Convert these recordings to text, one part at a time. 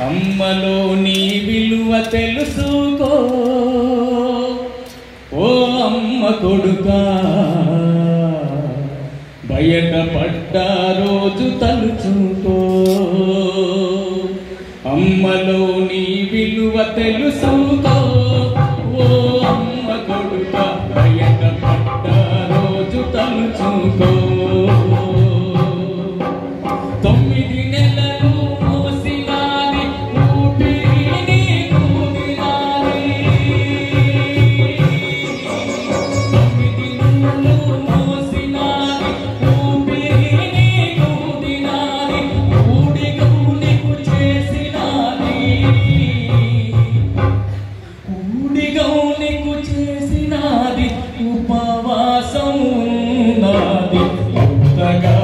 అమ్మలో నీ విలువ తెలుసుకో ఓ అమ్మ కొడుకా, బయటపడ్డ రోజు తలుచుకో. అమ్మలో నీ విలువ తెలుసుకో ఓ అమ్మ కొడుకా, బయటపడ్డ రోజు తలుచుకో. 9 నెలలు మోసినాది ఊపిరి నీకు దినాలి. 9 నెలలు మోసినాది ఊపిరి నీకు దినాలి. ఊడిగం నీకు చేసినాది, ఊడిగం నీకు చేసినాది, ఉపవాసం ఉన్నది. కొత్తగా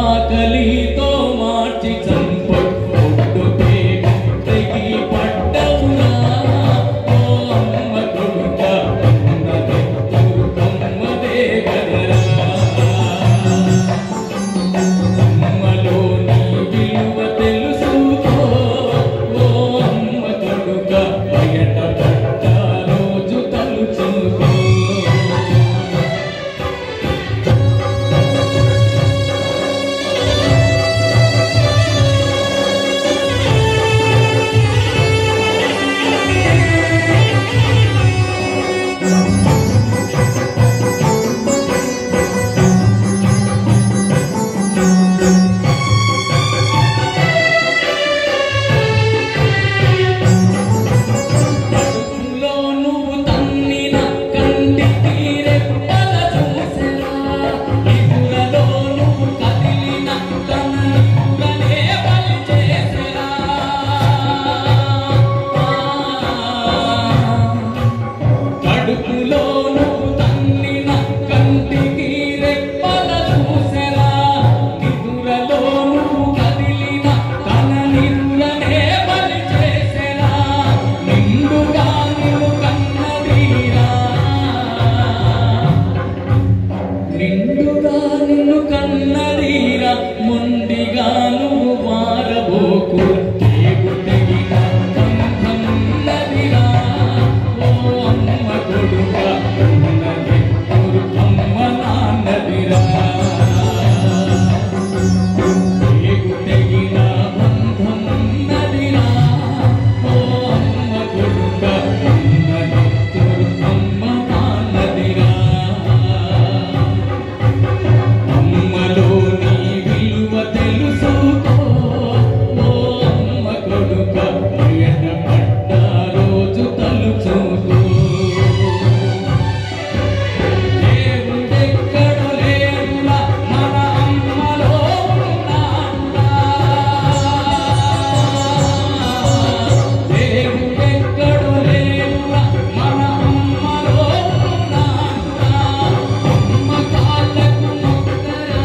ఆకలితో మార్చి చంపు ఒడ్డుకే తెగి పడ్డవునా ఓ అమ్మ కొడుకా, ఉన్నది దుర్గమ్మదే గదరా. అమ్మలో నీ విలువ తెలుసుకో ఓ అమ్మ కొడుకా, బయటపడ్డ రోజు తలుచుకో. నిండుగా నిన్ను కన్నదీరా, మొండిగా నువ్వు మారబోకు. నీకు తెగిన బంధం నదిరా ఓ అమ్మ కొడుకా, ఉన్నది దుర్గమ్మ నాన్నదిరా. నీకు తెగిన బంధం నదిరా ఓ అమ్మ కొడుకా, ఉన్నది దుర్గమ్మ నాన్నదిరా. అమ్మలో నీ విలువ తెలుసుకో ఓ అమ్మ కొడుకా, బయటపడ్డ రోజు తలుచుకో. దేవుడెక్కడో లేడురా, మన అమ్మలో ఉన్నాడురా. దేవుడెక్కడో లేడురా, మన అమ్మలో ఉన్నాడురా. అమ్మ కాళ్ళకు మొక్కరా,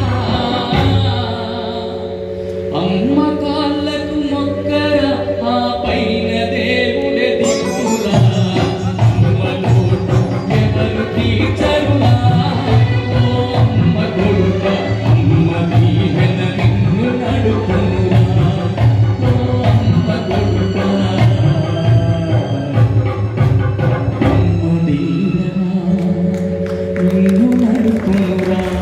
అమ్మ కాళ్ళకు మొక్కరా, ఆ పైన దేవుడే దిక్కురా. అమ్మ లోటు ఎవరు తీర్చరురా ఓ అమ్మ కొడుకా, అమ్మ దీవెన నిన్ను నడుపునురా. నిన్ను నడుపునురా